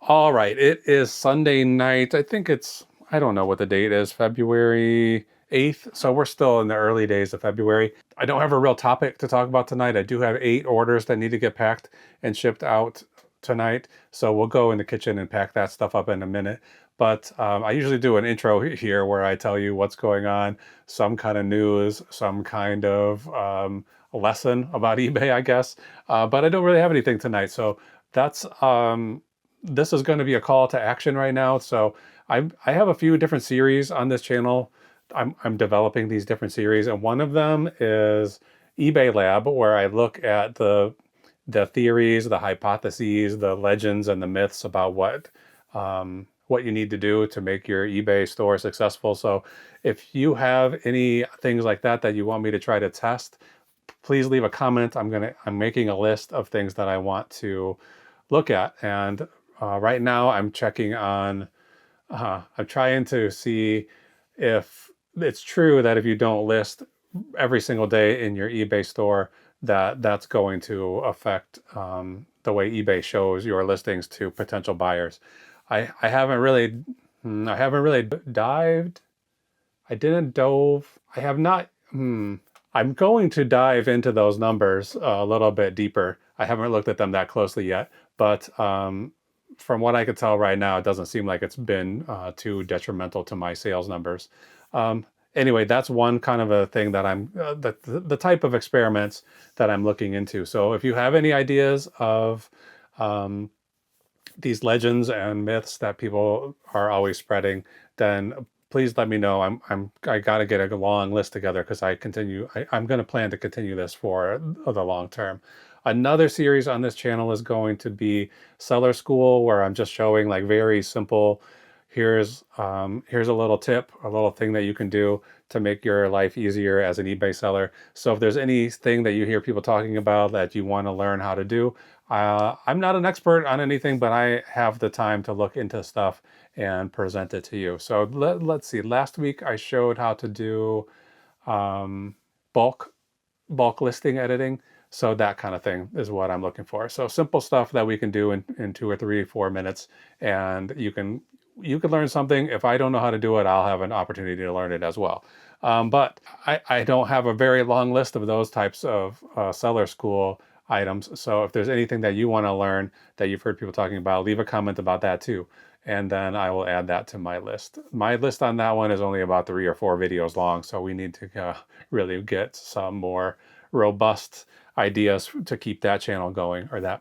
All right, it is Sunday night. I don't know what the date is, February 8th. So we're still in the early days of February. I don't have a real topic to talk about tonight. I do have 8 orders that need to get packed and shipped out tonight. So we'll go in the kitchen and pack that stuff up in a minute. But I usually do an intro here where I tell you what's going on, some kind of news, some kind of lesson about eBay, I guess. But I don't really have anything tonight. So that's this is going to be a call to action right now. So I have a few different series on this channel. I'm developing these different series, and one of them is eBay Lab, where I look at the theories, the hypotheses, the legends, and the myths about what you need to do to make your eBay store successful. So if you have any things like that that you want me to try to test, please leave a comment. I'm making a list of things that I want to look at, and right now I'm checking on. I'm trying to see if it's true that if you don't list every single day in your eBay store, that's going to affect the way eBay shows your listings to potential buyers. I haven't really, I haven't really dived. I didn't dove. I have not. I'm going to dive into those numbers a little bit deeper. I haven't looked at them that closely yet, but from what I could tell right now, it doesn't seem like it's been too detrimental to my sales numbers. Anyway, that's one kind of a thing that the type of experiments that I'm looking into. So if you have any ideas of these legends and myths that people are always spreading, then please let me know. I got to get a long list together because I'm going to plan to continue this for the long term. Another series on this channel is going to be Seller School, where I'm just showing like very simple, here's a little tip, a little thing that you can do to make your life easier as an eBay seller. So if there's anything that you hear people talking about that you want to learn how to do, I'm not an expert on anything, but I have the time to look into stuff and present it to you. So let's see. Last week I showed how to do bulk listing editing. So that kind of thing is what I'm looking for. So simple stuff that we can do in 2 or 3 or 4 minutes, and you can learn something. If I don't know how to do it, I'll have an opportunity to learn it as well. But I don't have a very long list of those types of seller school items. So if there's anything that you want to learn that you've heard people talking about, leave a comment about that too. And then I will add that to my list. My list on that one is only about 3 or 4 videos long. So we need to really get some more robust ideas to keep that channel going, or that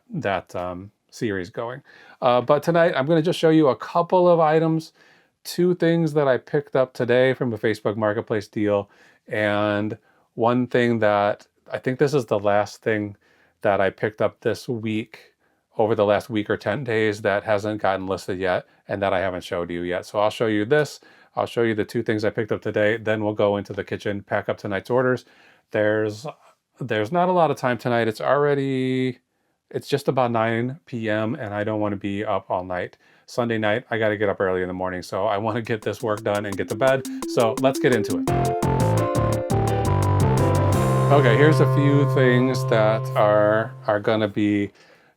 series going. But tonight I'm going to just show you a couple of items, 2 things that I picked up today from a Facebook Marketplace deal, and one thing that I think this is the last thing that I picked up this week, over the last week or 10 days, that hasn't gotten listed yet and that I haven't showed you yet. So I'll show you this. I'll show you the 2 things I picked up today. Then we'll go into the kitchen, pack up tonight's orders. There's not a lot of time tonight. It's just about 9 p.m. and I don't want to be up all night. Sunday night, I got to get up early in the morning. So I want to get this work done and get to bed. So let's get into it. Okay, here's a few things that are going to be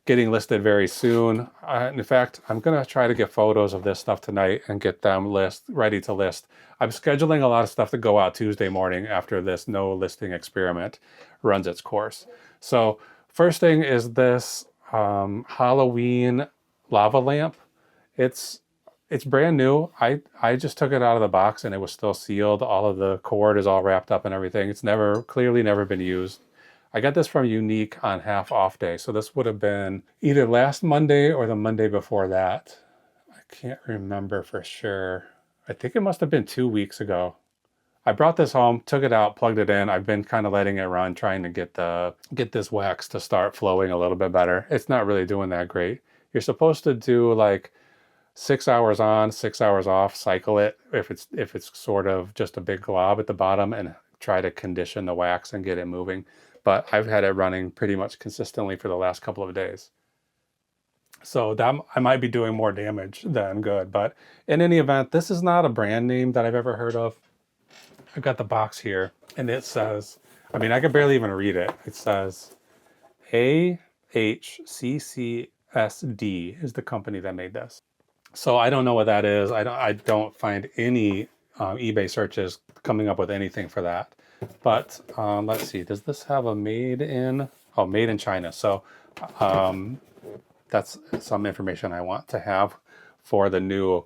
getting listed very soon. In fact, I'm going to try to get photos of this stuff tonight and get them ready to list. I'm scheduling a lot of stuff to go out Tuesday morning after this no listing experiment runs its course. So first thing is this Halloween lava lamp. It's brand new. I just took it out of the box and it was still sealed. All of the cord is all wrapped up and everything. It's clearly never been used. I got this from Unique on half off day. So this would have been either last Monday or the Monday before that. I can't remember for sure. I think it must have been 2 weeks ago. I brought this home, took it out, plugged it in. I've been kind of letting it run, trying to get this wax to start flowing a little bit better. It's not really doing that great. You're supposed to do like 6 hours on, 6 hours off, cycle it if it's sort of just a big glob at the bottom, and try to condition the wax and get it moving. But I've had it running pretty much consistently for the last couple of days. So that I might be doing more damage than good. But in any event, this is not a brand name that I've ever heard of. I've got the box here, and it says, I mean, I could barely even read it. It says AHCC SD is the company that made this. So I don't know what that is. I don't find any eBay searches coming up with anything for that. But let's see, does this have a made in? Oh, made in China. So um, that's some information I want to have for the new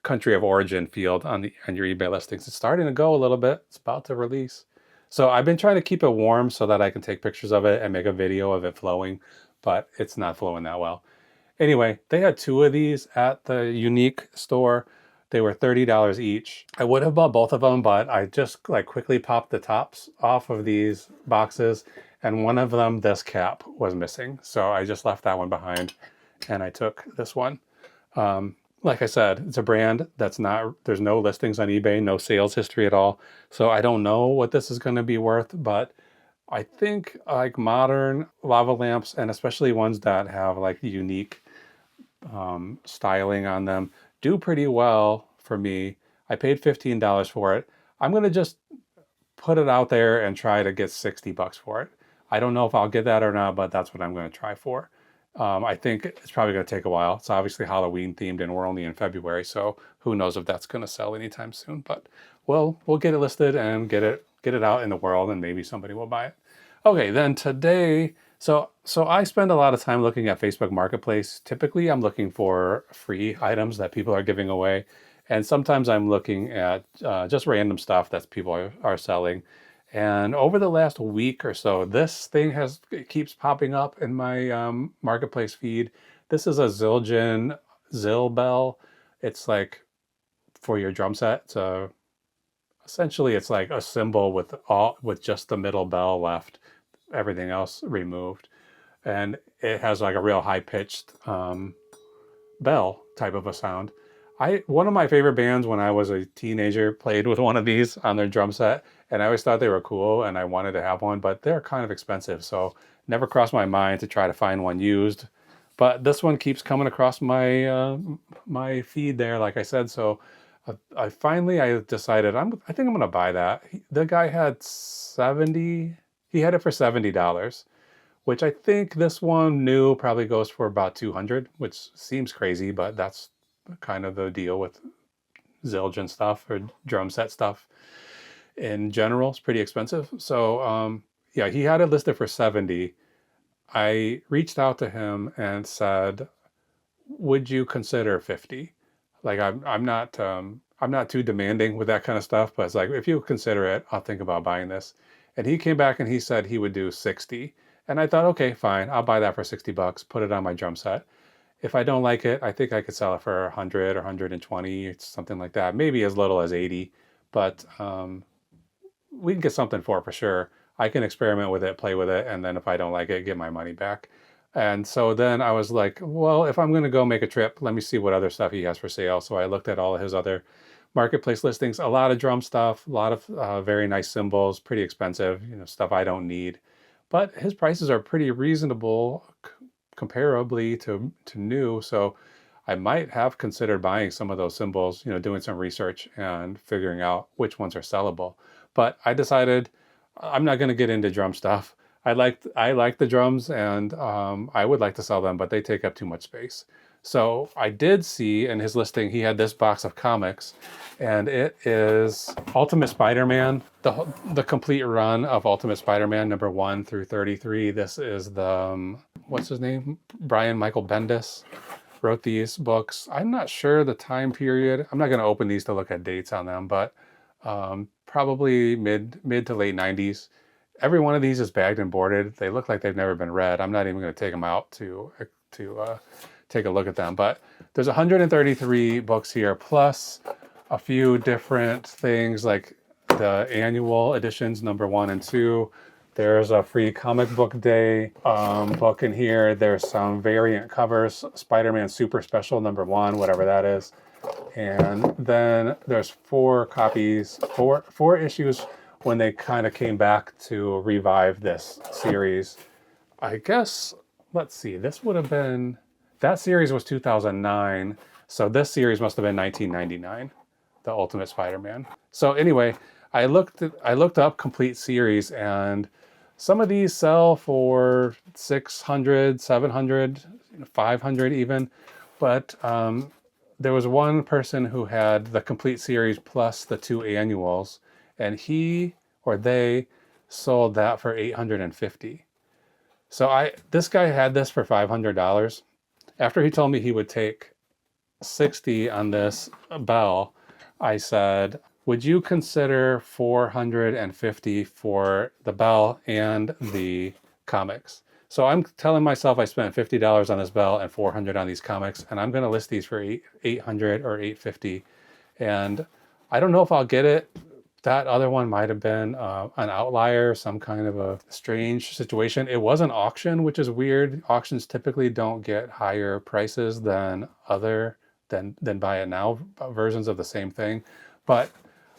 country of origin field on your eBay listings. It's starting to go a little bit. It's about to release. So I've been trying to keep it warm so that I can take pictures of it and make a video of it flowing, but it's not flowing that well. Anyway, they had 2 of these at the Unique store. They were $30 each. I would have bought both of them, but I just like quickly popped the tops off of these boxes, and one of them, this cap, was missing. So I just left that one behind and I took this one. Like I said, it's a brand that's not, there's no listings on eBay, no sales history at all. So I don't know what this is going to be worth, but I think like modern lava lamps, and especially ones that have like unique styling on them, do pretty well for me. I paid $15 for it. I'm going to just put it out there and try to get $60 for it. I don't know if I'll get that or not, but that's what I'm going to try for. I think it's probably going to take a while. It's obviously Halloween themed and we're only in February, so who knows if that's going to sell anytime soon. But we'll get it listed and get it out in the world, and maybe somebody will buy it. Okay, then today, so I spend a lot of time looking at Facebook Marketplace. Typically, I'm looking for free items that people are giving away, and sometimes I'm looking at just random stuff that people are selling. And over the last week or so, this thing it keeps popping up in my Marketplace feed. This is a Zildjian Bell. It's like for your drum set. So essentially, it's like a cymbal with just the middle bell left, everything else removed, and it has like a real high-pitched bell type of a sound. One of my favorite bands when I was a teenager played with one of these on their drum set, and I always thought they were cool and I wanted to have one, but they're kind of expensive, so never crossed my mind to try to find one used. But this one keeps coming across my my feed there, like I said. So I finally decided I think I'm gonna buy that. The guy had 70. He had it for $70, which I think this one new probably goes for about 200, which seems crazy, but that's kind of the deal with Zildjian stuff or drum set stuff in general. It's pretty expensive. So yeah, he had it listed for 70. I reached out to him and said, would you consider 50? Like I'm not too demanding with that kind of stuff, but it's like, if you consider it, I'll think about buying this. And he came back and he said he would do 60. And I thought, okay, fine, I'll buy that for $60, put it on my drum set. If I don't like it, I think I could sell it for 100 or 120, something like that. Maybe as little as 80, but we can get something for sure. I can experiment with it, play with it, and then if I don't like it, get my money back. And so then I was like, well, if I'm going to go make a trip, let me see what other stuff he has for sale. So I looked at all of his other Marketplace listings, a lot of drum stuff, a lot of very nice cymbals, pretty expensive, stuff I don't need. But his prices are pretty reasonable comparably to new. So I might have considered buying some of those cymbals, doing some research and figuring out which ones are sellable. But I decided I'm not going to get into drum stuff. I like the drums, and I would like to sell them, but they take up too much space. So I did see in his listing, he had this box of comics, and it is Ultimate Spider-Man, the complete run of Ultimate Spider-Man number 1 through 33. This is the, what's his name? Brian Michael Bendis wrote these books. I'm not sure the time period. I'm not going to open these to look at dates on them, but probably mid to late 90s. Every one of these is bagged and boarded. They look like they've never been read. I'm not even going to take them out to take a look at them. But there's 133 books here, plus a few different things like the annual editions, number 1 and 2. There's a free comic book day book in here. There's some variant covers, Spider-Man Super Special number 1, whatever that is. And then there's 4 copies, four issues when they kind of came back to revive this series. I guess, let's see, this would have been, that series was 2009, so this series must have been 1999, the Ultimate Spider-Man. So anyway, I looked up complete series, and Some of these sell for 600, 700, 500 even, but there was one person who had the complete series plus the 2 annuals, and he or they sold that for 850. So this guy had this for $500. After he told me he would take 60 on this bell, I said, would you consider 450 for the bell and the comics? So I'm telling myself I spent $50 on this bell and 400 on these comics, and I'm going to list these for 800 or 850. And I don't know if I'll get it. That other one might have been an outlier, some kind of a strange situation. It was an auction, which is weird. Auctions typically don't get higher prices than buy it now versions of the same thing. But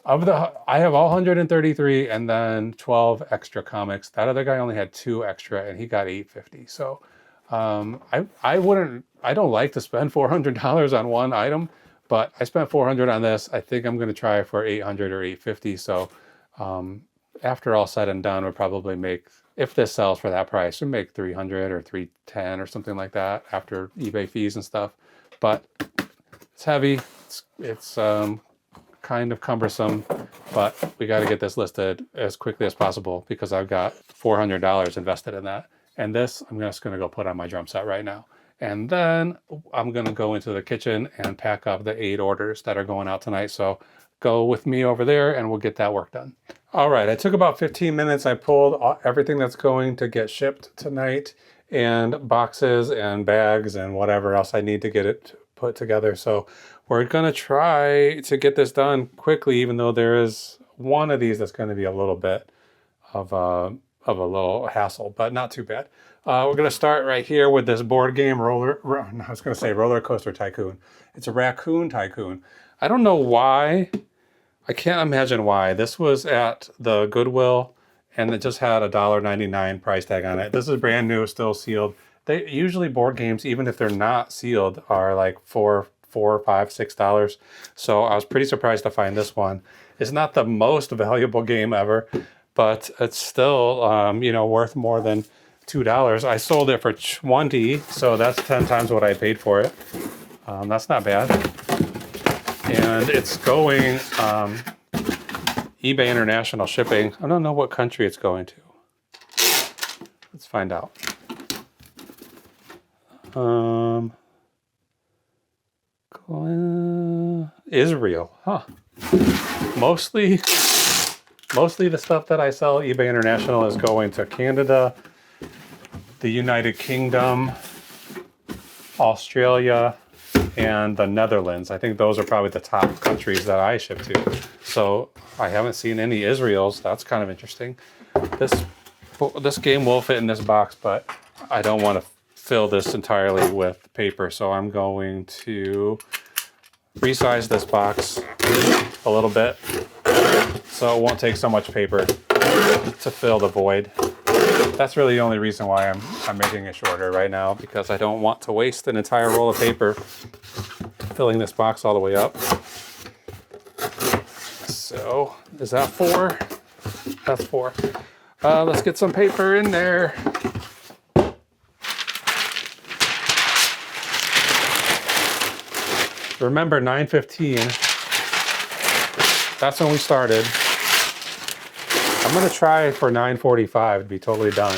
I have all 133 and then 12 extra comics. That other guy only had 2 extra and he got 850. So I don't like to spend $400 on one item, but I spent 400 on this. I think I'm going to try for 800 or 850. So after all said and done, we'll probably make, if this sells for that price, we'll make 300 or 310 or something like that after eBay fees and stuff. But it's heavy. It's kind of cumbersome, but we got to get this listed as quickly as possible because I've got $400 invested in that. And this, I'm just going to go put on my drum set right now. And then I'm going to go into the kitchen and pack up the 8 orders that are going out tonight. So go with me over there and we'll get that work done. All right, I took about 15 minutes. I pulled everything that's going to get shipped tonight and boxes and bags and whatever else I need to get it put together. So we're going to try to get this done quickly, even though there is one of these that's going to be a little bit of a little hassle, but not too bad. We're going to start right here with this board game roller coaster tycoon. It's a raccoon tycoon. I don't know why. I can't imagine why. This was at the Goodwill and it just had a $1.99 price tag on it. This is brand new, still sealed. They usually board games, even if they're not sealed, are like $4, $5, $6. So I was pretty surprised to find this one. It's not the most valuable game ever, but it's still worth more than $2. I sold it for 20, so that's 10 times what I paid for it. That's not bad. And it's going eBay International shipping. I don't know what country it's going to. Let's find out. Israel, huh? Mostly the stuff that I sell eBay International is going to Canada, the United Kingdom, Australia, and the Netherlands. I think those are probably the top countries that I ship to. So I haven't seen any Israels. That's kind of interesting. This game will fit in this box, but I don't want to fill this entirely with paper. So I'm going to resize this box a little bit so it won't take so much paper to fill the void. That's really the only reason why I'm making it shorter right now, because I don't want to waste an entire roll of paper filling this box all the way up. So is that 4? That's 4. Let's get some paper in there. Remember 9:15, that's when we started. I'm gonna try for 9:45 to be totally done,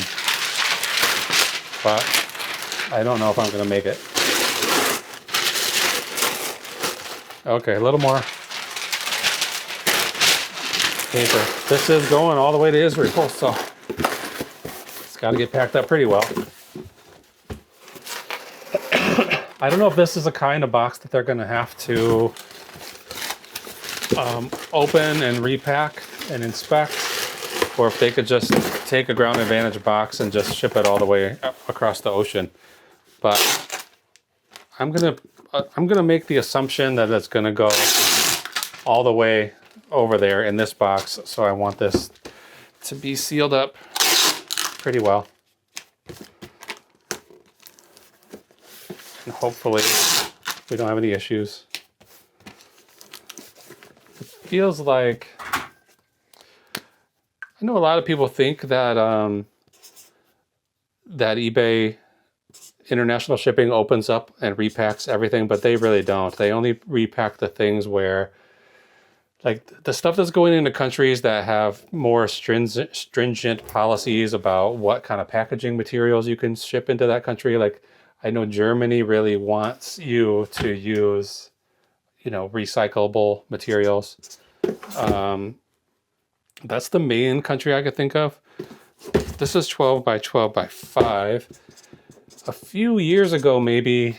but I don't know if I'm gonna make it. Okay, a little more paper. This is going all the way to Israel, so it's gotta get packed up pretty well. I don't know if this is the kind of box that they're going to have to open and repack and inspect, or if they could just take a Ground Advantage box and just ship it all the way across the ocean. But I'm gonna make the assumption that it's going to go all the way over there in this box. So I want this to be sealed up pretty well. And hopefully we don't have any issues. It feels like, I know a lot of people think that that eBay international shipping opens up and repacks everything, but they really don't. They only repack the things where, like the stuff that's going into countries that have more stringent policies about what kind of packaging materials you can ship into that country. Like I know Germany really wants you to use, recyclable materials. That's the main country I could think of. This is 12 by 12 by 5. A few years ago, maybe,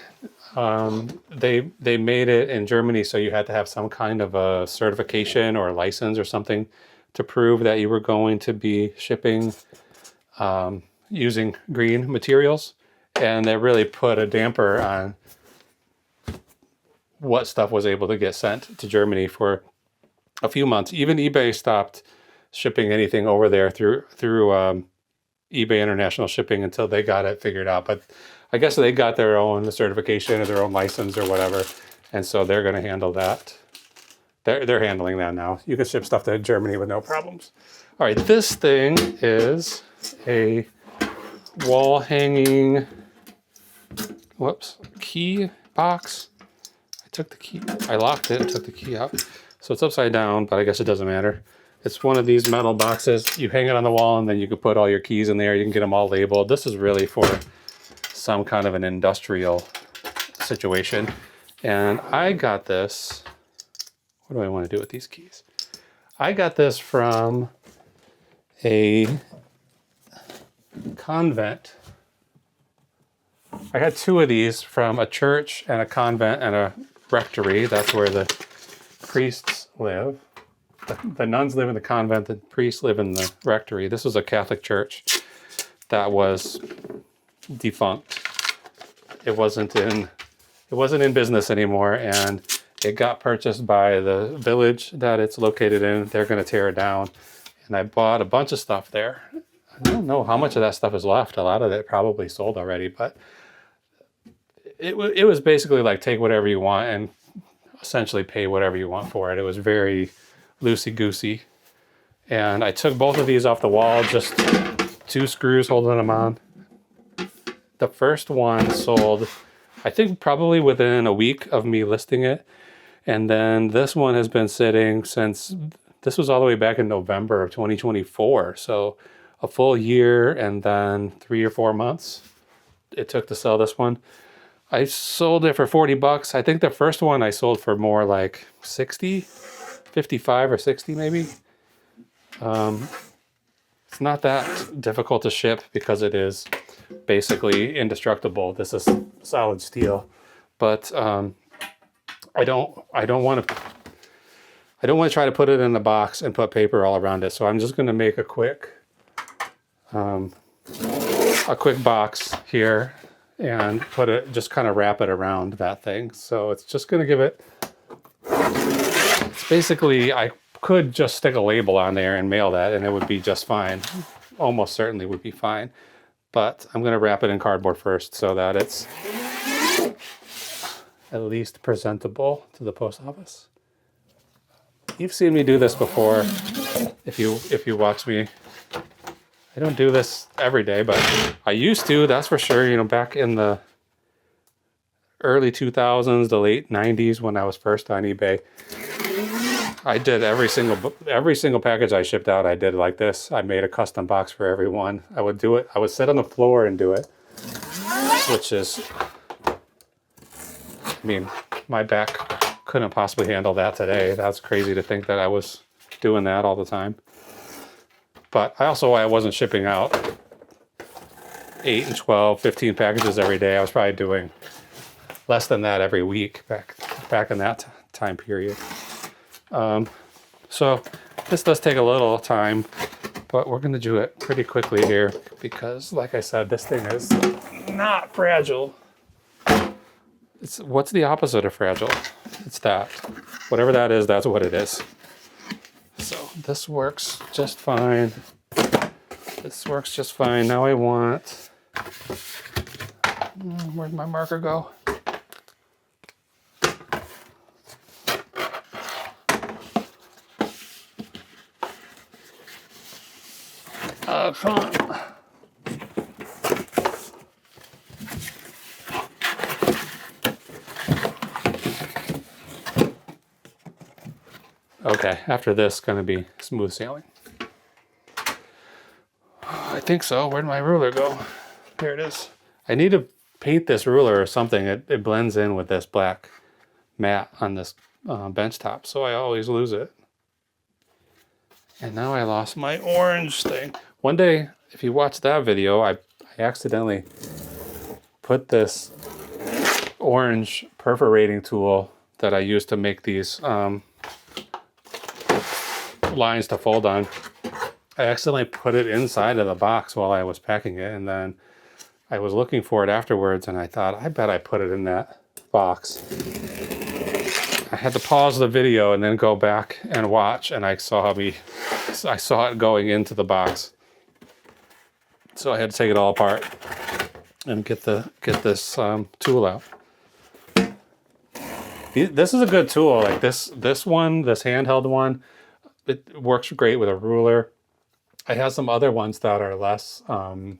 they made it in Germany so you had to have some kind of a certification or a license or something to prove that you were going to be shipping using green materials. And that really put a damper on what stuff was able to get sent to Germany for a few months. Even eBay stopped shipping anything over there through eBay International Shipping until they got it figured out. But I guess they got their own certification or their own license or whatever, and so they're going to handle that. They're handling that now. You can ship stuff to Germany with no problems. All right, this thing is a wall hanging, key box. I locked it and took the key out. So it's upside down, but I guess it doesn't matter. It's one of these metal boxes. You hang it on the wall and then you can put all your keys in there. You can get them all labeled. This is really for some kind of an industrial situation. And I got this. What do I want to do with these keys? I got this from a convent. I had two of these from a church and a convent and a rectory. That's where the priests live. The nuns live in the convent, the priests live in the rectory. This was a Catholic church that was defunct. It wasn't in business anymore, and it got purchased by the village that it's located in. They're going to tear it down, and I bought a bunch of stuff there. I don't know how much of that stuff is left. A lot of it probably sold already, but it was basically like take whatever you want and essentially pay whatever you want for it. It was very loosey-goosey. And I took both of these off the wall, just 2 screws holding them on. The first one sold, I think probably within a week of me listing it. And then this one has been sitting since, this was all the way back in November of 2024. So a full year and then 3 or 4 months it took to sell this one. I sold it for $40. I think the first one I sold for more like 60, 55 or 60 maybe. It's not that difficult to ship because it is basically indestructible. This is solid steel, but I don't want to try to put it in a box and put paper all around it. So I'm just going to make a quick box here and put it, just kind of wrap it around that thing. So it's just going to give it, it's basically, I could just stick a label on there and mail that and it would be just fine. Almost certainly would be fine. But I'm going to wrap it in cardboard first so that it's at least presentable to the post office. You've seen me do this before if you watch me. I don't do this every day, but I used to, that's for sure. You know, back in the early 2000s, the late 90s when I was first on eBay, I did every single package I shipped out, I did like this. I made a custom box for everyone. I would do it. I would sit on the floor and do it, which is, I mean, my back couldn't possibly handle that today. That's crazy to think that I was doing that all the time. But I wasn't shipping out 8 and 12, 15 packages every day. I was probably doing less than that every week back in that time period. So this does take a little time, but we're going to do it pretty quickly here because, like I said, this thing is not fragile. What's the opposite of fragile? It's that. Whatever that is, that's what it is. So this works just fine. This works just fine. Now I want, where'd my marker go? Come on. Okay, after this, gonna be smooth sailing. I think so. Where'd my ruler go? Here it is. I need to paint this ruler or something. It blends in with this black mat on this bench top, so I always lose it. And now I lost my orange thing. One day, if you watch that video, I accidentally put this orange perforating tool that I used to make these lines to fold on. I accidentally put it inside of the box while I was packing it, and then I was looking for it afterwards, and I thought, I bet I put it in that box. I had to pause the video and then go back and watch, and I saw it going into the box. So I had to take it all apart and get this tool out. This is a good tool. Like this handheld one, it works great with a ruler. I have some other ones that are less, I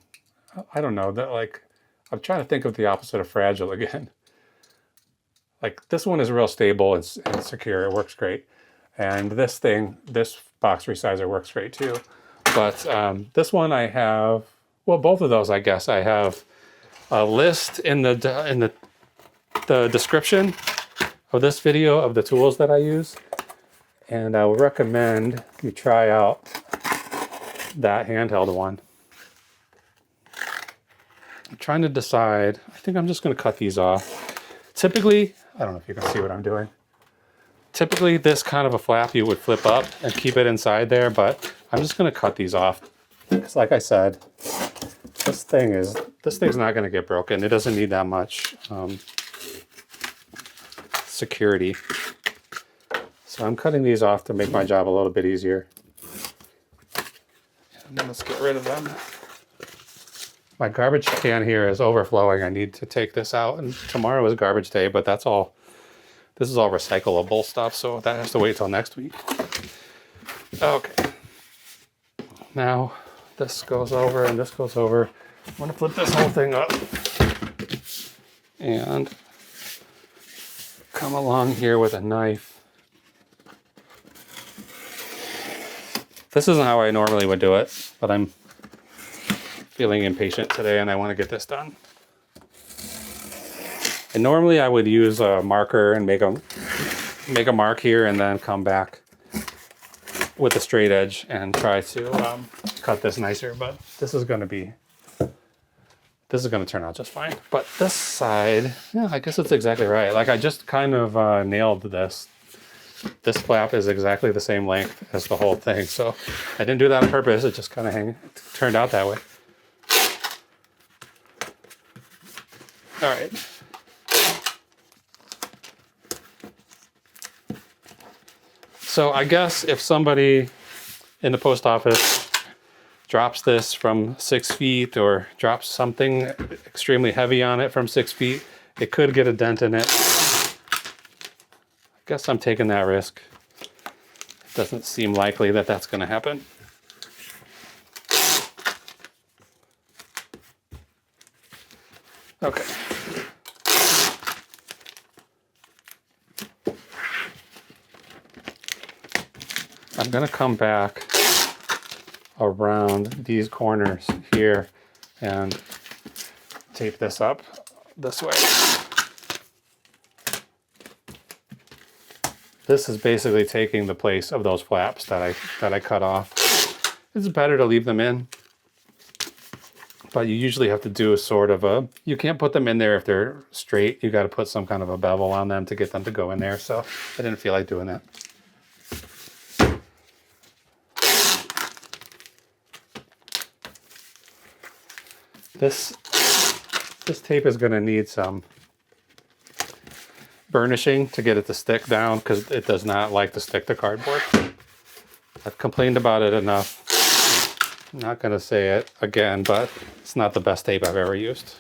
don't know, that like, I'm trying to think of the opposite of fragile again. Like this one is real stable and secure. It works great. And this box resizer works great too. But this one I have, well, both of those, I guess I have a list in the description of this video of the tools that I use. And I would recommend you try out that handheld one. I'm trying to decide. I think I'm just going to cut these off. Typically, I don't know if you can see what I'm doing. Typically, this kind of a flap you would flip up and keep it inside there, but I'm just going to cut these off. Because like I said, this thing's not going to get broken. It doesn't need that much security. So I'm cutting these off to make my job a little bit easier. And then let's get rid of them. My garbage can here is overflowing. I need to take this out, and tomorrow is garbage day, but that's all. This is all recyclable stuff, so that has to wait till next week. Okay. Now this goes over and this goes over. I'm gonna flip this whole thing up and come along here with a knife. This isn't how I normally would do it, but I'm feeling impatient today and I want to get this done. And normally I would use a marker and make a mark here and then come back with a straight edge and try to cut this nicer, but this is going to turn out just fine. But this side, yeah, I guess it's exactly right. Like I just kind of nailed this. This flap is exactly the same length as the whole thing, so I didn't do that on purpose. It just kind of turned out that way. All right. So I guess if somebody in the post office drops this from 6 feet or drops something extremely heavy on it from 6 feet, it could get a dent in it. I guess I'm taking that risk. It doesn't seem likely that that's going to happen. Okay. I'm going to come back around these corners here and tape this up this way. This is basically taking the place of those flaps that I cut off. It's better to leave them in, but you usually have to do sort of you can't put them in there if they're straight. You got to put some kind of a bevel on them to get them to go in there. So I didn't feel like doing that. This tape is going to need some burnishing to get it to stick down because it does not like to stick to cardboard. I've complained about it enough. I'm not going to say it again, but it's not the best tape I've ever used.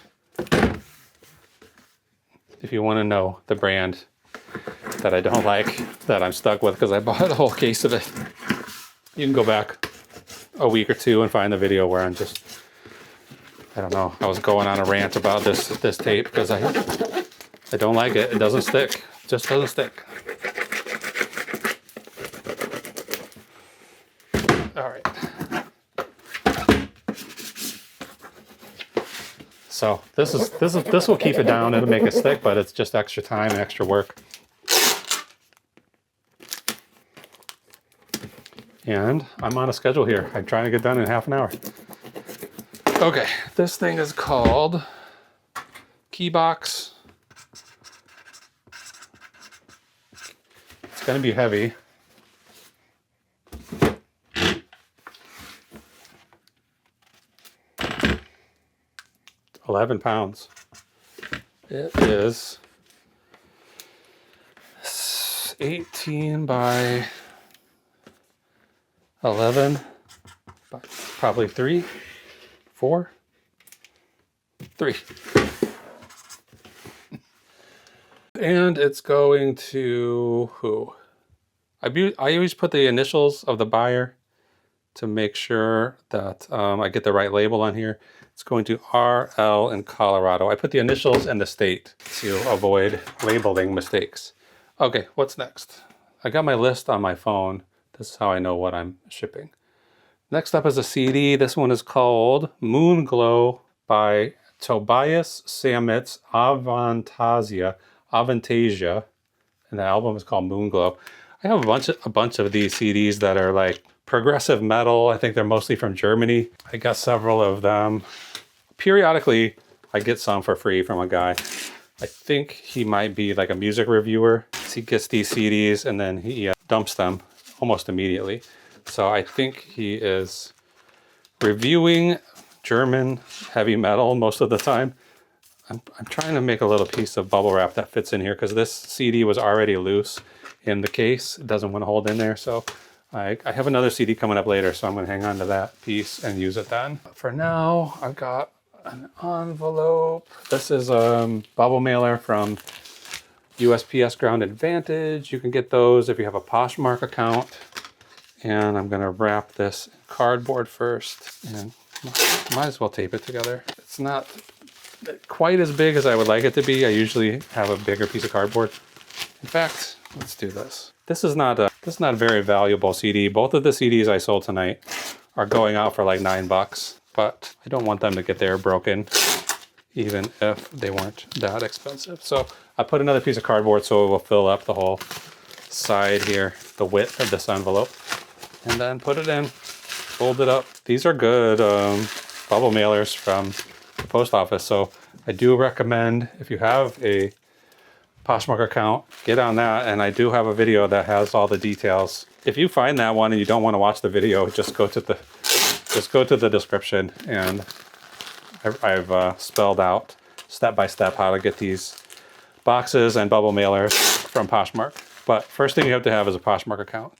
If you want to know the brand that I don't like, that I'm stuck with because I bought a whole case of it, you can go back a week or two and find the video where I'm just, I don't know, I was going on a rant about this tape because I don't like it. It doesn't stick. It just doesn't stick. So this will keep it down. It'll make it stick, but it's just extra time and extra work. And I'm on a schedule here. I'm trying to get done in half an hour. Okay, this thing is called Keybox. It's gonna be heavy. £11. It is 18 by 11, probably 3, 4, 3. And it's going to who? I always put the initials of the buyer to make sure that I get the right label on here. It's going to RL in Colorado. I put the initials and the state to avoid labeling mistakes. Okay, what's next? I got my list on my phone. This is how I know what I'm shipping. Next up is a CD. This one is called Moonglow by Tobias Sammet's Avantasia. And the album is called Moonglow. I have a bunch of these CDs that are like progressive metal. I think they're mostly from Germany. I got several of them. Periodically, I get some for free from a guy. I think he might be like a music reviewer. He gets these CDs and then he dumps them almost immediately. So I think he is reviewing German heavy metal most of the time. I'm trying to make a little piece of bubble wrap that fits in here because this CD was already loose in the case. It doesn't want to hold in there. So I have another CD coming up later, so I'm going to hang on to that piece and use it then. For now, I've got an envelope. This is a bubble mailer from USPS Ground Advantage. You can get those if you have a Poshmark account. And I'm going to wrap this in cardboard first and might as well tape it together. It's not quite as big as I would like it to be. I usually have a bigger piece of cardboard. In fact, let's do this. This is not a very valuable CD. Both of the CDs I sold tonight are going out for like $9, but I don't want them to get there broken, even if they weren't that expensive. So I put another piece of cardboard so it will fill up the whole side here, the width of this envelope, and then put it in, fold it up. These are good bubble mailers from the post office. So I do recommend, if you have a Poshmark account, get on that. And I do have a video that has all the details. If you find that one and you don't want to watch the video, just go to the description, and I've spelled out step by step how to get these boxes and bubble mailers from Poshmark. But first thing you have to have is a Poshmark account.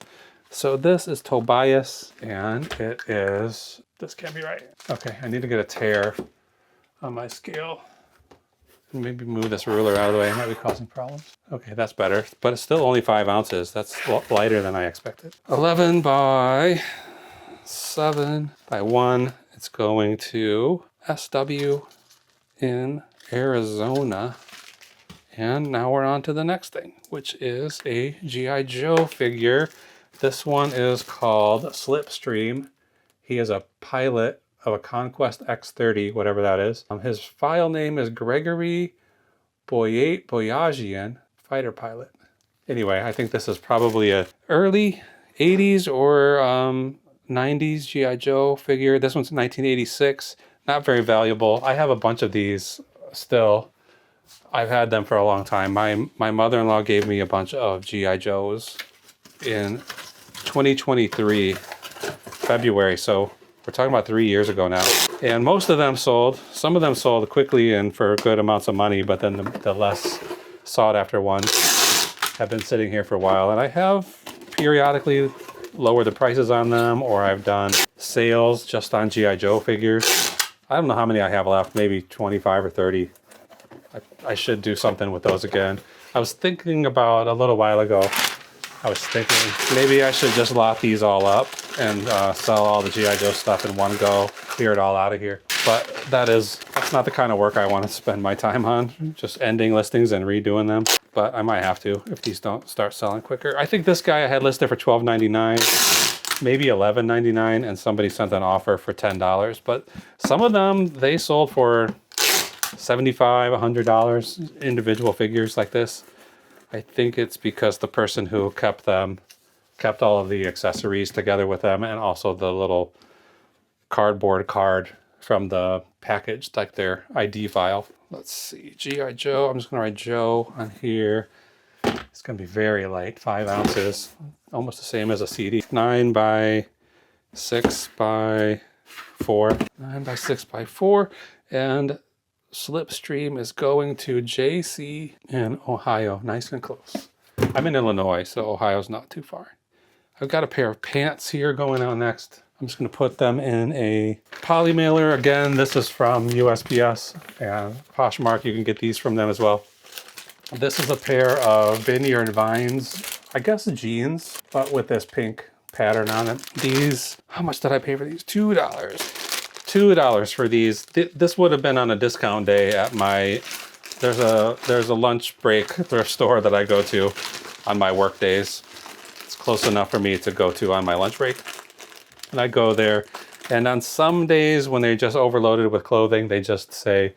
So this is Tobias, and it is, this can't be right. Okay, I need to get a tear on my scale. Maybe move this ruler out of the way. It might be causing problems. Okay, that's better, but it's still only 5 ounces. That's lighter than I expected. 11 by 7 by 1. It's going to SW in Arizona. And now we're on to the next thing, which is a G.I. Joe figure. This one is called Slipstream. He is a pilot of a Conquest X-30, whatever that is. His file name is Gregory Boyajian, fighter pilot. Anyway, I think this is probably a early 80s or 90s G.I. Joe figure. This one's 1986. Not very valuable. I have a bunch of these still. I've had them for a long time. My mother-in-law gave me a bunch of G.I. Joes in 2023, February. So we're talking about 3 years ago now. And most of them sold. Some of them sold quickly and for good amounts of money, but then the less sought after ones have been sitting here for a while. And I have periodically lowered the prices on them, or I've done sales just on G.I. Joe figures. I don't know how many I have left, maybe 25 or 30. I should do something with those again. I was thinking about a little while ago, I was thinking maybe I should just lot these all up and sell all the G.I. Joe stuff in one go, clear it all out of here. But that's not the kind of work I want to spend my time on, just ending listings and redoing them. But I might have to if these don't start selling quicker. I think this guy I had listed for $12.99, maybe $11.99, and somebody sent an offer for $10. But some of them, they sold for $75, $100 individual figures like this. I think it's because the person who kept all of the accessories together with them, and also the little cardboard card from the package, like their ID file. Let's see, G.I. Joe. I'm just gonna write Joe on here. It's gonna be very light, 5 ounces, almost the same as a CD. 9 by 6 by 4. 9 by 6 by 4, and Slipstream is going to JC in Ohio. Nice and close. I'm in Illinois, so Ohio's not too far. I've got a pair of pants here going out next. I'm just going to put them in a poly mailer. Again, this is from USPS and Poshmark. You can get these from them as well. This is a pair of Vineyard Vines, I guess jeans, but with this pink pattern on it. These, how much did I pay for these? $2. $2 for these. This would have been on a discount day at my, there's a lunch break thrift store that I go to on my work days. It's close enough for me to go to on my lunch break. And I go there, and on some days when they're just overloaded with clothing, they just say,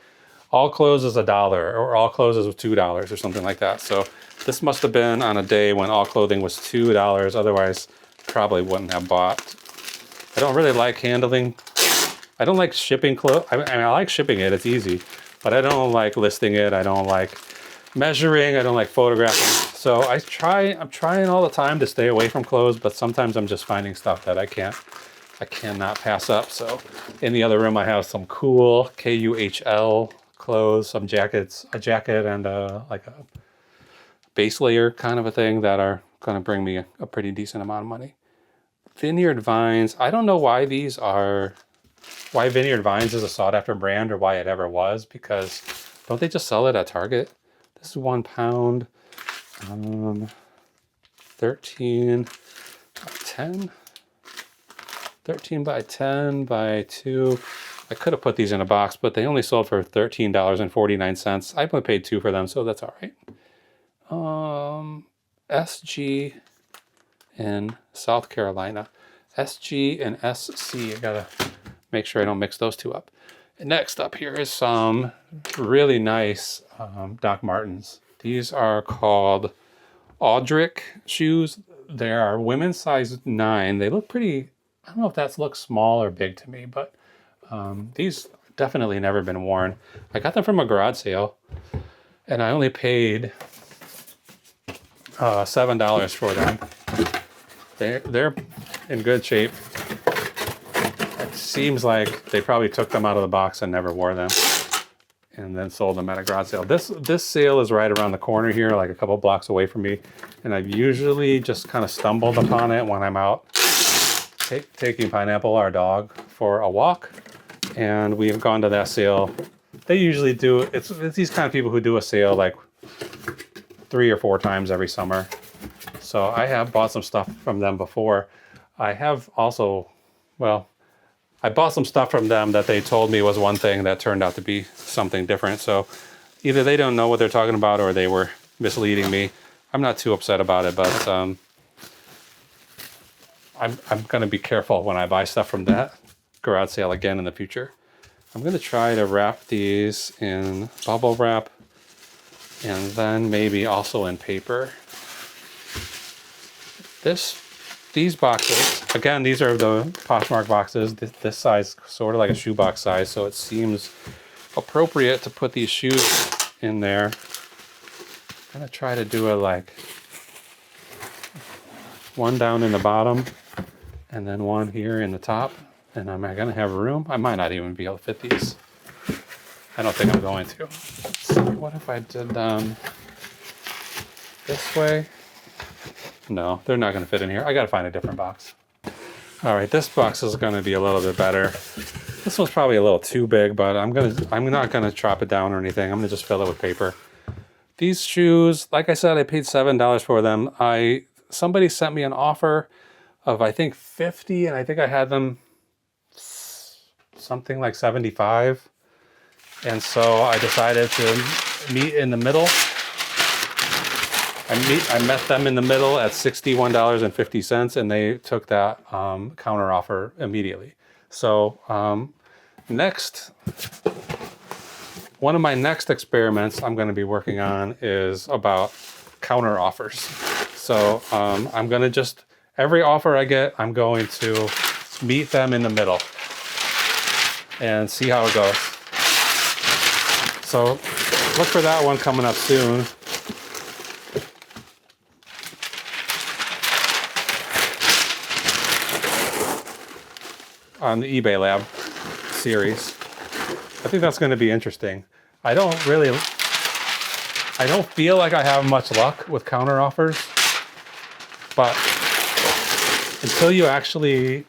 all clothes is $1, or all clothes is $2, or something like that. So this must have been on a day when all clothing was $2, otherwise probably wouldn't have bought. I don't really like handling, I don't like shipping clothes. I mean, I like shipping it, it's easy, but I don't like listing it, I don't like measuring, I don't like photographing. So I'm trying all the time to stay away from clothes, but sometimes I'm just finding stuff that I cannot pass up. So in the other room, I have some cool KUHL clothes, some jackets, a jacket and like a base layer kind of a thing that are going to bring me a pretty decent amount of money. Vineyard Vines, I don't know why why Vineyard Vines is a sought after brand or why it ever was, because don't they just sell it at Target? This is 1 pound. 13 by 10. 13 by 10 by 2. I could have put these in a box, but they only sold for $13.49. I only paid $2 for them, so that's all right. SG in South Carolina. SG and SC. I gotta make sure I don't mix those two up. And next up here is some really nice Doc Martens. These are called Audric shoes. They are women's size 9. They look pretty, I don't know if that looks small or big to me, but these definitely never been worn. I got them from a garage sale, and I only paid $7 for them. They're in good shape. It seems like they probably took them out of the box and never wore them, and then sold them at a garage sale. This sale is right around the corner here, like a couple blocks away from me, and I've usually just kind of stumbled upon it when I'm out taking Pineapple, our dog, for a walk, and we've gone to that sale. They usually do, it's these kind of people who do a sale like 3 or 4 times every summer. So I have bought some stuff from them before. I have also, well, I bought some stuff from them that they told me was one thing that turned out to be something different. So either they don't know what they're talking about or they were misleading me. I'm not too upset about it, but I'm going to be careful when I buy stuff from that garage sale again in the future. I'm going to try to wrap these in bubble wrap and then maybe also in paper. These boxes, again, these are the Poshmark boxes. This size, sort of like a shoebox size, so it seems appropriate to put these shoes in there. I'm gonna try to do it like one down in the bottom and then one here in the top. And am I gonna have room? I might not even be able to fit these. I don't think I'm going to. Let's see, what if I did them this way? No, they're not going to fit in here. I got to find a different box. All right, this box is going to be a little bit better. This one's probably a little too big, but I'm not going to chop it down or anything. I'm going to just fill it with paper. These shoes, like I said, I paid $7 for them. Somebody sent me an offer of, I think, 50, and I think I had them something like 75. And so I decided to meet in the middle. I met them in the middle at $61.50, and they took that counter offer immediately. So next, one of my next experiments I'm going to be working on is about counter offers. So I'm going to just, every offer I get, I'm going to meet them in the middle and see how it goes. So look for that one coming up soon. On the eBay Lab series. I think that's going to be interesting. I don't feel like I have much luck with counter offers, but until you actually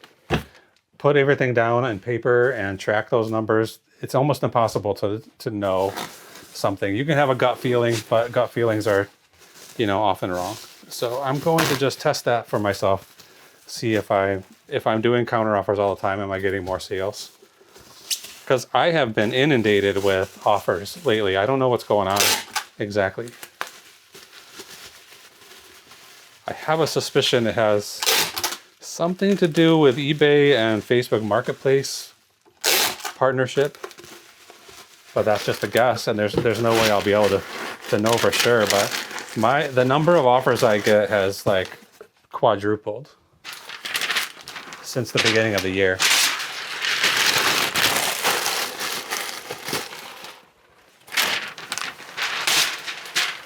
put everything down on paper and track those numbers, it's almost impossible to know something. You can have a gut feeling, but gut feelings are, often wrong. So I'm going to just test that for myself. See if I'm doing counter offers all the time, am I getting more sales? Because I have been inundated with offers lately. I don't know what's going on exactly. I have a suspicion it has something to do with eBay and Facebook Marketplace partnership, but that's just a guess, and there's no way I'll be able to know for sure. But the number of offers I get has like quadrupled since the beginning of the year.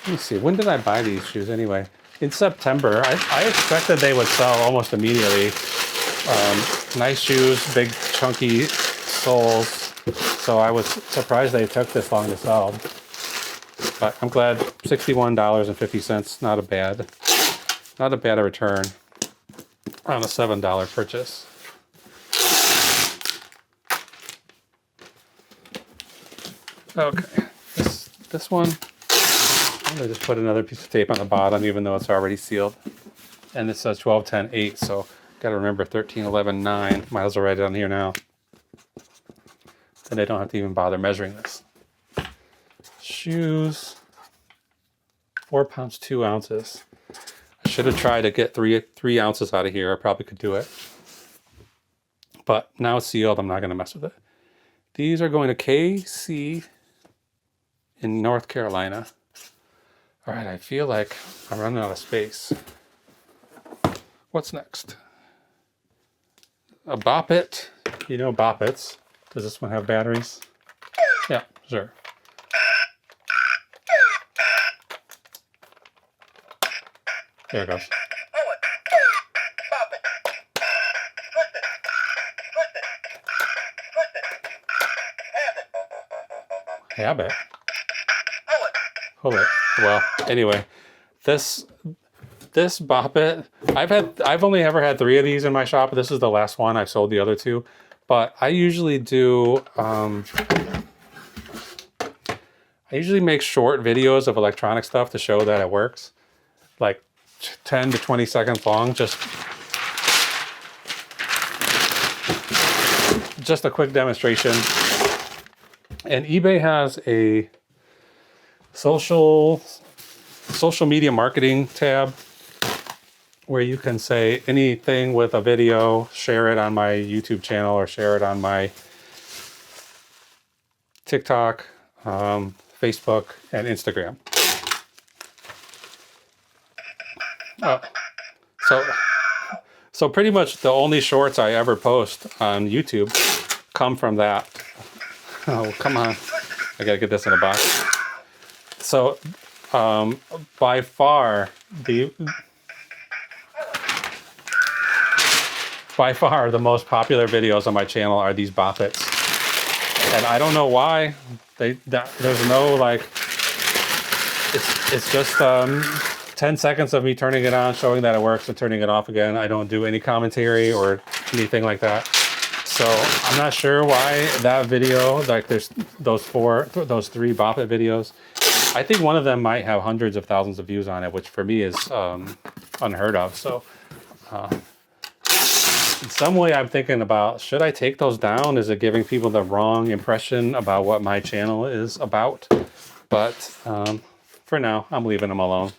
Let me see, when did I buy these shoes anyway? In September. I expected they would sell almost immediately. Nice shoes, big chunky soles. So I was surprised they took this long to sell. But I'm glad, $61.50, not a bad return on a $7 purchase. Okay, this one, I'm gonna just put another piece of tape on the bottom, even though it's already sealed. And it says 12/10/8, so gotta remember 13/11/9. Might as well write it on here now. Then I don't have to even bother measuring this. Shoes, 4 pounds 2 ounces. I should have tried to get three ounces out of here. I probably could do it. But now it's sealed, I'm not gonna mess with it. These are going to KC in North Carolina. All right, I feel like I'm running out of space. What's next? A Bop It. You know Bop Its. Does this one have batteries? Yeah, sure. There it goes. Habit. Hold it. Well, anyway, this Bop It, I've only ever had 3 of these in my shop. This is the last one. I've sold the other 2, but I usually do. I usually make short videos of electronic stuff to show that it works, like 10 to 20 seconds long. Just a quick demonstration. And eBay has a social media marketing tab where you can say anything with a video, share it on my YouTube channel or share it on my TikTok, Facebook, and Instagram. So pretty much the only shorts I ever post on YouTube come from that. Oh, come on. I gotta get this in a box. So, by far the most popular videos on my channel are these Bop Its. And I don't know why. There's no, like, it's just 10 seconds of me turning it on, showing that it works, and turning it off again. I don't do any commentary or anything like that. So I'm not sure why that video, like there's those 3 Bop It videos. I think one of them might have hundreds of thousands of views on it, which for me is unheard of. So in some way I'm thinking about, should I take those down? Is it giving people the wrong impression about what my channel is about? But for now, I'm leaving them alone.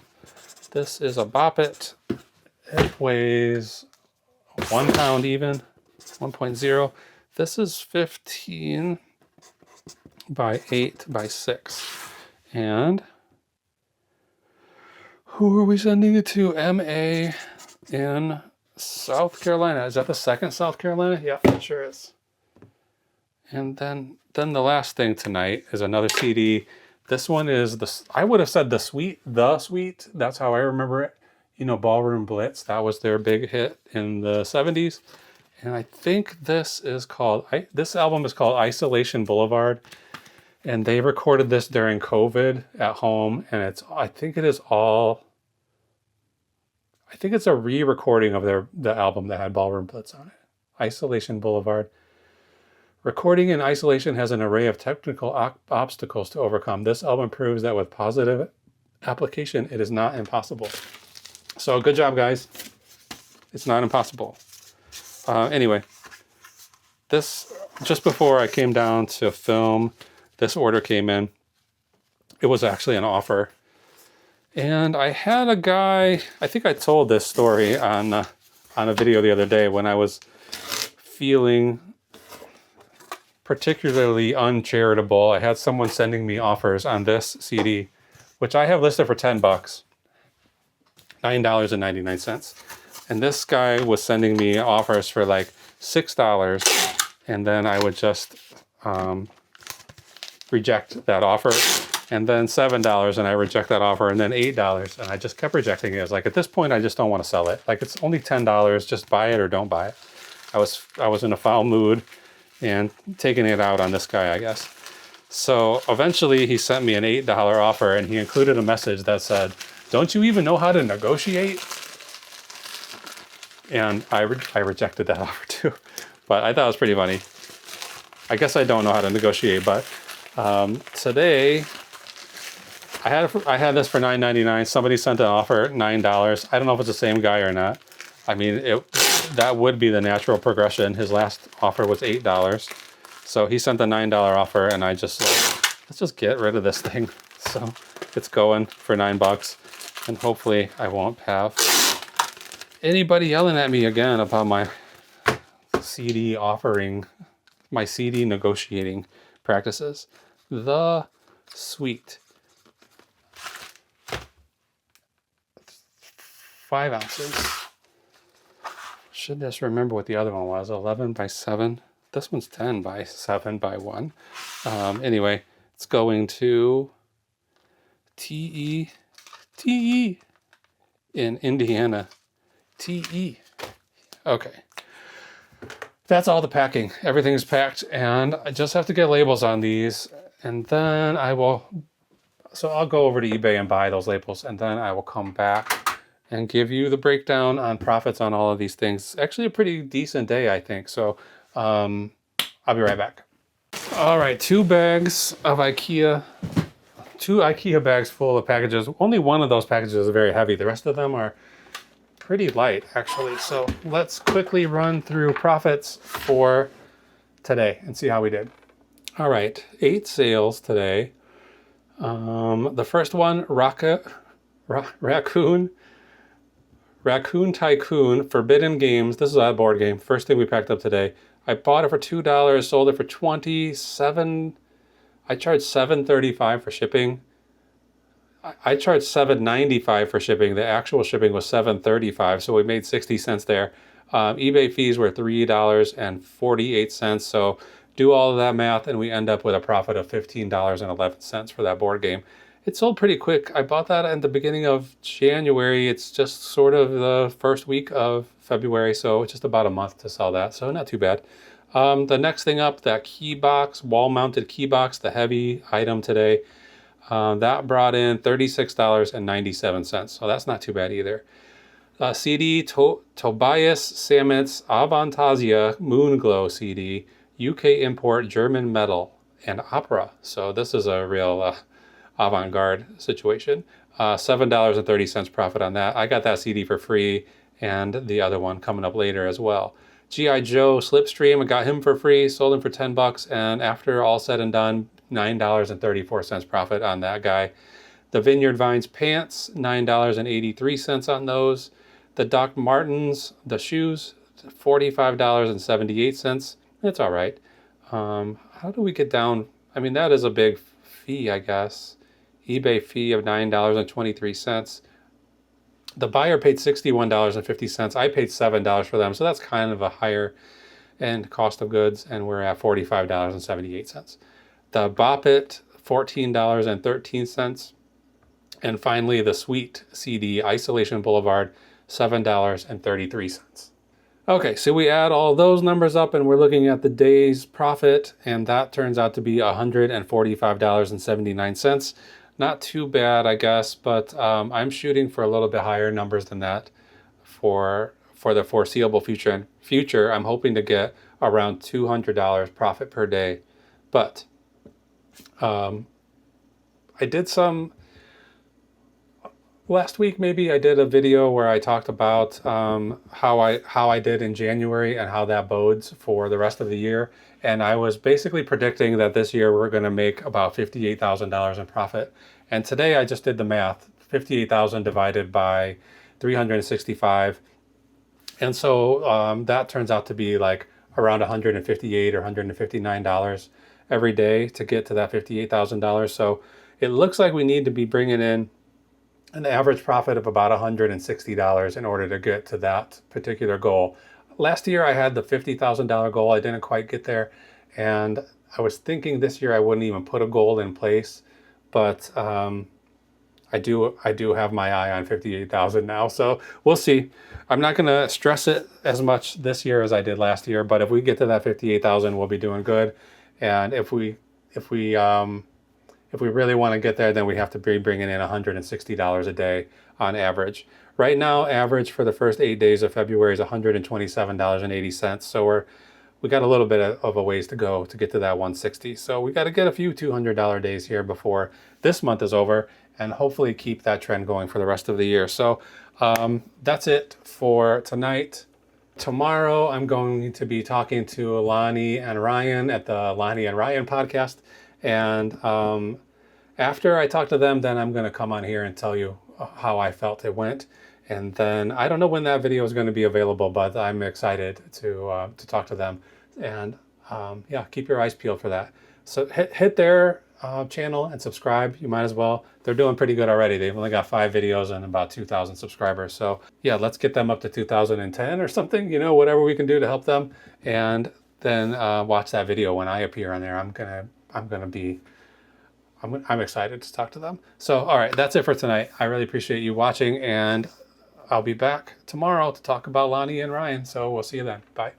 This is a Bop It. It weighs 1 pound even. 1.0. This is 15. by 8 by 6. And who are we sending it to? MA in South Carolina. Is that the second South Carolina? Yeah, it sure is. And then the last thing tonight is another CD. This one is I would have said the Sweet. That's how I remember it. You know, Ballroom Blitz. That was their big hit in the 70s. And I think this is called, this album is called Isolation Boulevard. And they recorded this during COVID at home. And I think it's a re-recording of the album that had Ballroom Blitz on it. Isolation Boulevard. Recording in isolation has an array of technical obstacles to overcome. This album proves that with positive application, it is not impossible. So good job, guys. It's not impossible. Anyway, this, just before I came down to film, this order came in. It was actually an offer. And I had a guy, I think I told this story on a video the other day when I was feeling particularly uncharitable. I had someone sending me offers on this CD, which I have listed for $10, $9.99. And this guy was sending me offers for like $6, and then I would just reject that offer, and then $7, and I reject that offer, and then $8, and I just kept rejecting it. I was like, at this point, I just don't want to sell it. Like, it's only $10, just buy it or don't buy it. I was in a foul mood and taking it out on this guy, I guess. So eventually he sent me an $8 offer, and he included a message that said, "Don't you even know how to negotiate?" And I rejected that offer too. But I thought it was pretty funny. I guess I don't know how to negotiate, but today I had this for $9.99. Somebody sent an offer, $9. I don't know if it's the same guy or not. I mean, that would be the natural progression. His last offer was $8. So he sent the $9 offer, and I just let's just get rid of this thing. So it's going for $9, and hopefully I won't have anybody yelling at me again about my CD offering, my CD negotiating practices. The Sweet. 5 ounces. Should just remember what the other one was. 11 by 7. This one's 10 by 7 by 1. Anyway, it's going to TE in Indiana. TE. Okay. That's all the packing. Everything's packed, and I just have to get labels on these, and then I'll go over to eBay and buy those labels, and then I will come back and give you the breakdown on profits on all of these things. Actually a pretty decent day, I think. So I'll be right back. All right, 2 bags of IKEA, 2 IKEA bags full of packages. Only one of those packages is very heavy. The rest of them are pretty light, actually. So let's quickly run through profits for today and see how we did. All right, 8 sales today. The first one, Raccoon Tycoon Forbidden Games. This is a board game. First thing we packed up today. I bought it for $2, sold it for $27. I charged $7.35 for shipping. I charged $7.95 for shipping. The actual shipping was $7.35, so we made 60 cents there. eBay fees were $3.48. So do all of that math, and we end up with a profit of $15.11 for that board game. It sold pretty quick. I bought that at the beginning of January. It's just sort of the first week of February, so it's just about a month to sell that, so not too bad. The next thing up, that key box, wall-mounted key box, the heavy item today, that brought in $36.97, so that's not too bad either. CD, Tobias Sammet's Avantasia Moonglow CD, UK import, German metal, and opera. So this is a real avant-garde situation. $7.30 profit on that. I got that CD for free, and the other one coming up later as well. G.I. Joe Slipstream, I got him for free, sold him for $10, and after all said and done, $9.34 profit on that guy. The Vineyard Vines pants, $9.83 on those. The Doc Martens, the shoes, $45.78. It's all right. How do we get down? I mean, that is a big fee, I guess. eBay fee of $9.23. The buyer paid $61.50. I paid $7 for them, so that's kind of a higher end cost of goods, and we're at $45.78. The Bop It, $14.13. And finally, the Sweet CD Isolation Boulevard, $7.33. Okay, so we add all those numbers up and we're looking at the day's profit, and that turns out to be $145.79. Not too bad, I guess, but I'm shooting for a little bit higher numbers than that for the foreseeable future. I'm hoping to get around $200 profit per day. But I did some last week, maybe I did a video where I talked about how I did in January and how that bodes for the rest of the year. And I was basically predicting that this year we're going to make about $58,000 in profit. And today I just did the math: 58,000 divided by 365, and so that turns out to be like around $158 or $159 every day to get to that $58,000. So it looks like we need to be bringing in an average profit of about $160 in order to get to that particular goal. Last year I had the $50,000 goal. I didn't quite get there, and I was thinking this year I wouldn't even put a goal in place, but I do have my eye on 58,000 now, so we'll see. I'm not going to stress it as much this year as I did last year, but if we get to that 58,000, we'll be doing good. And if we really want to get there, then we have to be bringing in $160 a day on average. Right now, average for the first 8 days of February is $127.80. So we got a little bit of a ways to go to get to that 160. So we got to get a few $200 days here before this month is over, and hopefully keep that trend going for the rest of the year. So that's it for tonight. Tomorrow, I'm going to be talking to Lonnie and Ryan at the Lonnie and Ryan podcast. And after I talk to them, then I'm going to come on here and tell you how I felt it went. And then I don't know when that video is going to be available, but I'm excited to talk to them. And yeah, keep your eyes peeled for that. So hit their channel and subscribe. You might as well. They're doing pretty good already. They've only got 5 videos and about 2,000 subscribers. So yeah, let's get them up to 2010 or something, you know, whatever we can do to help them. And then watch that video when I appear on there. I'm excited to talk to them. So, all right, that's it for tonight. I really appreciate you watching, and I'll be back tomorrow to talk about Lonnie and Ryan. So we'll see you then. Bye.